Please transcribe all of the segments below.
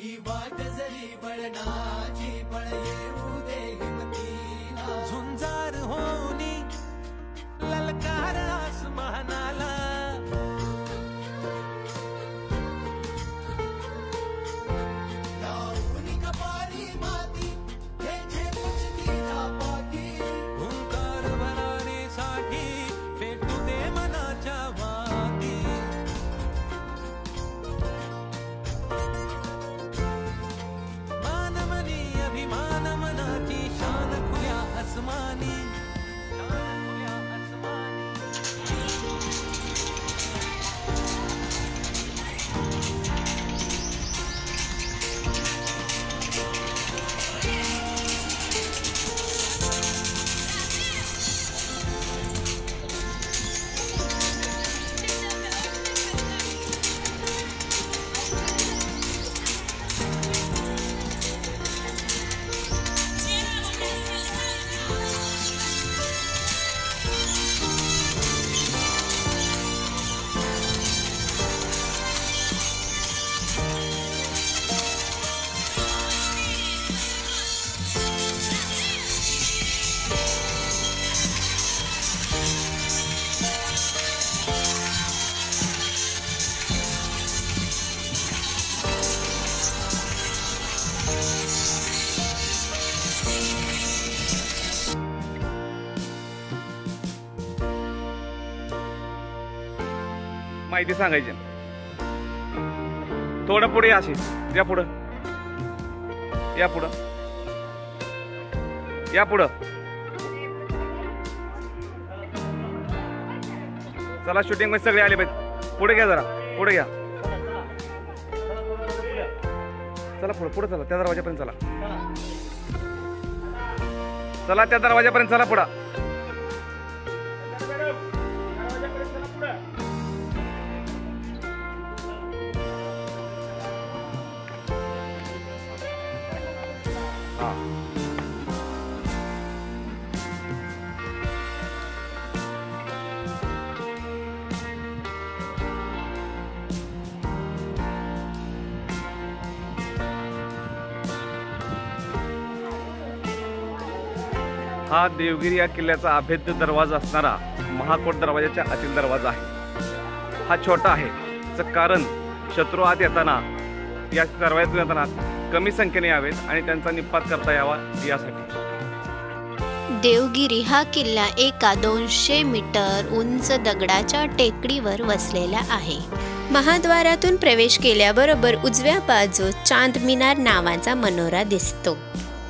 ही वाट जरी बळणाची बळ येऊ दे हिमतीला झुंजार होनी ललकार आसमानाला लावणी कपारी माती हे झेपचतीच्या पाठी हुंकार भरारीसाठी पेटू दे मनाच्या वाती मानमनी अभिमान मनाची शान खुल्या आसमानी माहिती सांगायची थोडं पुढे अशी या पुढं या पुढं या पुढं चला शूटिंग मध्ये सगळे आले पाहिजे पुढे घ्या जरा पुढे घ्या चला पुढे पुढे चला त्या दरवाजापर्यंत चला चला त्या दरवाजापर्यंत चला पुढं हा देवगिरी या किल्ल्याचा अभेद्य दरवाजा असणारा महाकोट दरवाजाच्या आतील दरवाजा आहे। हा छोटा आहे याचं कारण शत्रू आत येताना या दरवाज्यातून येताना कमी संख्येने यावेत आणि त्यांचा निपात करता यावा यासाठी। देवगिरी हा किल्ला एका 200 मीटर उंच दगडाच्या टेकडीवर वसलेला आहे। महाद्वारातून प्रवेश केल्याबरोबर उजव्या बाजूस चांद मिनार नावाचा मनोरा दिसतो।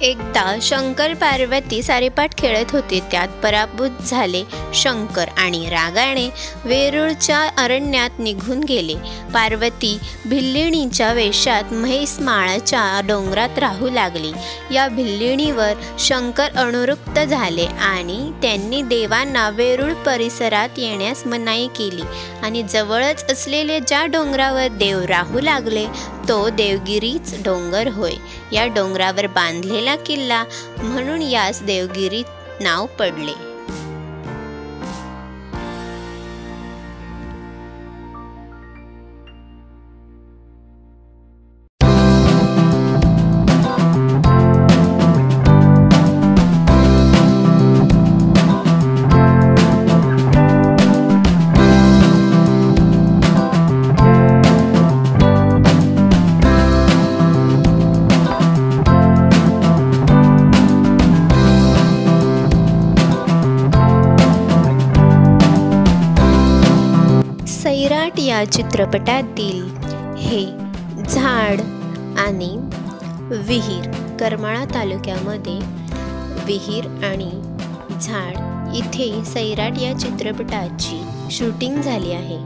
एकदा शंकर पार्वती सारेपाट खेळत होते त्यात पराभूत झाले शंकर आणि रागाने वेरूळच्या अरण्यात निघून गेले। पार्वती भिल्लिणीच्या वेशात म्हैसमाळच्या डोंगरात राहू लागली। या भिल्लिणीवर शंकर अनुरक्त झाले आणि त्यांनी देवांना वेरूळ परिसरात येण्यास मनाई केली आणि जवळच असलेले ज्या डोंगरावर देव राहू लागले तो देवगिरीच डोंगर होय। या डोंगरावर बांधलेला किल्ला म्हणून यास देवगिरी नाव पडले। सैराट या चित्रपटातील हे झाड आणि विहीर करमाळा तालुक्यामध्ये विहीर आणि झाड इथे सैराट या चित्रपटाची शूटिंग झाली आहे।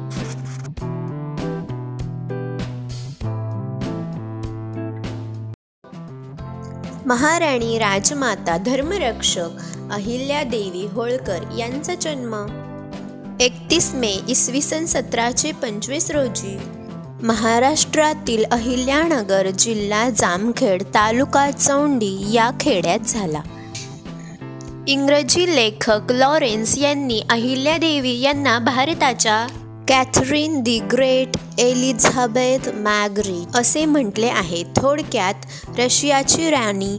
महाराणी राजमाता धर्मरक्षक अहिल्यादेवी होळकर यांचा जन्म 31 मे इसवी सन 1725 रोजी महाराष्ट्रातील अहिल्यानगर जिल्हा जामखेड तालुका चौंडी या खेड्यात झाला। इंग्रजी लेखक लॉरेन्स यांनी अहिल्यादेवी यांना भारताच्या कॅथरीन दी ग्रेट एलिझाबेथ मॅग्रिट असे म्हटले आहे. थोडक्यात रशियाची राणी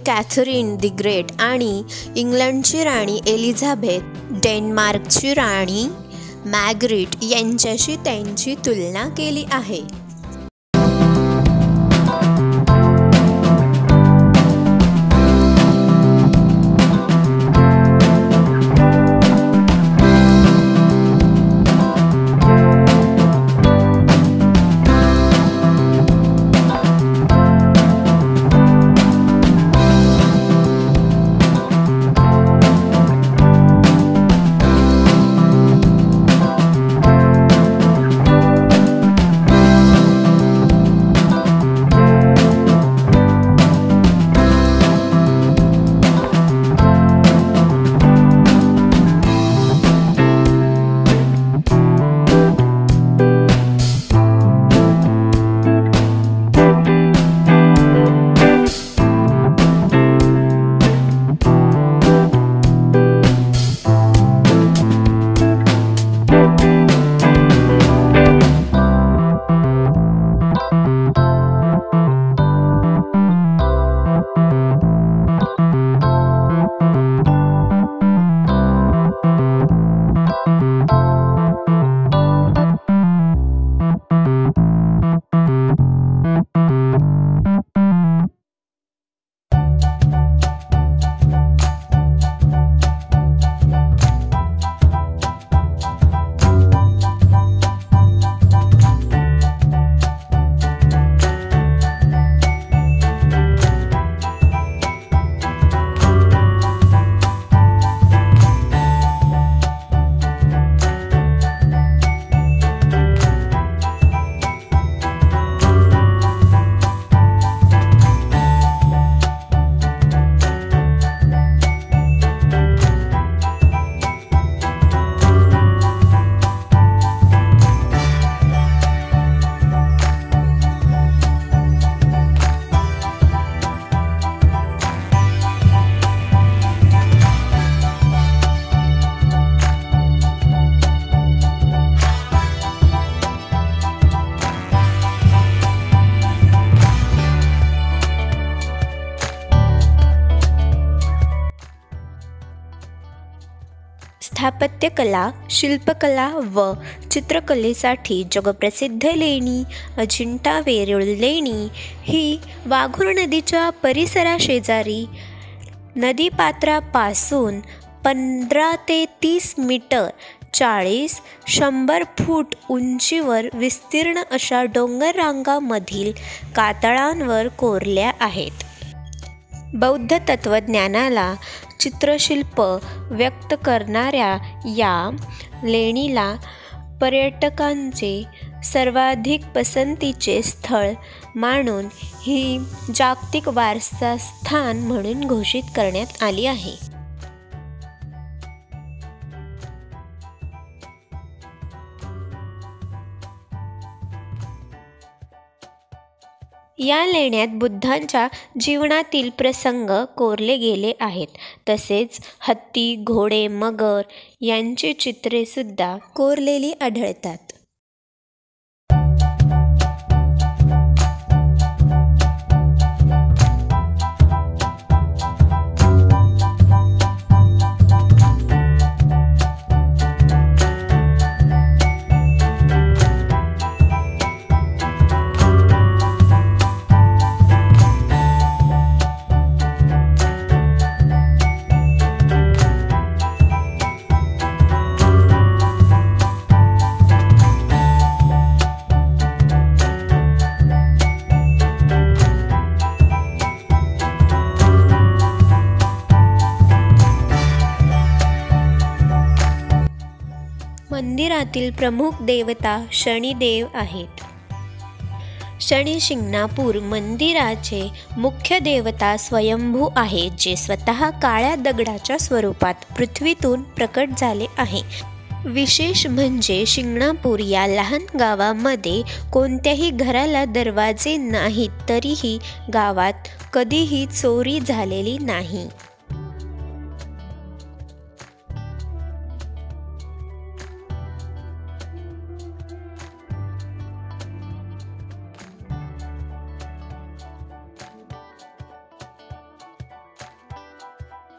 कॅथरीन द ग्रेट आणि इंग्लंडची राणी एलिझाबेथ, डेन्मार्कची राणी मॅग्रिट यांच्याशी त्यांची तुलना केली आहे. स्थापत्यकला, शिल्पकला व चित्रकलेसाठी जगप्रसिद्ध लेणी अजिंठा वेरूळ लेणी ही वाघूर नदीच्या परिसराशेजारी नदीपात्रापासून 15 ते 30 मीटर 40-100 फूट उंचीवर विस्तीर्ण अशा डोंगर रांगांमधील कातळांवर कोरल्या आहेत. बौद्ध तत्त्वज्ञानाला चित्रशिल्प व्यक्त करणाऱ्या या लेणीला पर्यटकांचे सर्वाधिक पसंतीचे स्थळ मानून ही जागतिक वारसा स्थान म्हणून घोषित करण्यात आली आहे. या लेण्यात बुद्धांच्या जीवनातील प्रसंग कोरले गेले आहेत. तसेच हत्ती, घोडे, मगर यांची चित्रे सुद्धा कोरलेली आढळतात. मंदिरातील प्रमुख देवता शनिदेव आहेत. शनी शिंगणापूर मंदिराचे मुख्य देवता स्वयंभू आहे, जे स्वतः काळ्या दगडाच्या स्वरूपात पृथ्वीतून प्रकट झाले आहे. विशेष म्हणजे शिंगणापूर या लहान गावामध्ये कोणत्याही घराला दरवाजे नाहीत, तरीही गावात कधीही चोरी झालेली नाही.